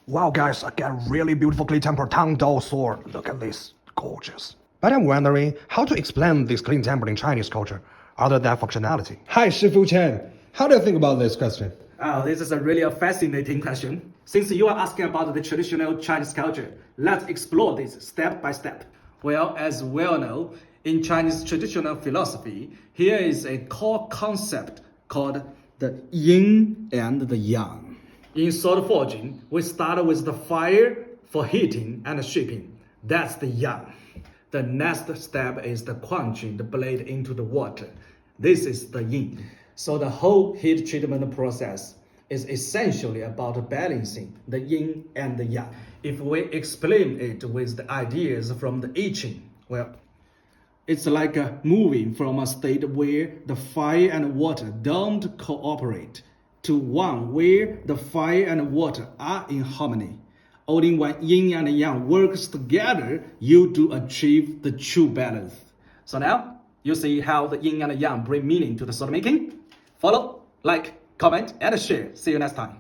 Wow, guys, I got a really beautiful clay-tempered Tangdao sword. Look at this. Gorgeous. But I'm wondering how to explain this clean temper in Chinese culture, other than functionality. Hi, Shifu Chen. How do you think about this question? Oh, this is a really fascinating question. Since you are asking about the traditional Chinese culture, let's explore this step by step. Well, as well know, in Chinese traditional philosophy, here is a core concept called the yin and the yang. In sword forging, we start with the fire for heating and shaping. That's the yang. The next step is the quenching the blade into the water. This is the yin. So the whole heat treatment process is essentially about balancing the yin and the yang. If we explain it with the ideas from the I Ching, well, it's like moving from a state where the fire and water don't cooperate to one where the fire and water are in harmony. Only when yin and yang works together, you do achieve the true balance. So now, you see how the yin and yang bring meaning to the sword making? Follow, like, comment, and share. See you next time.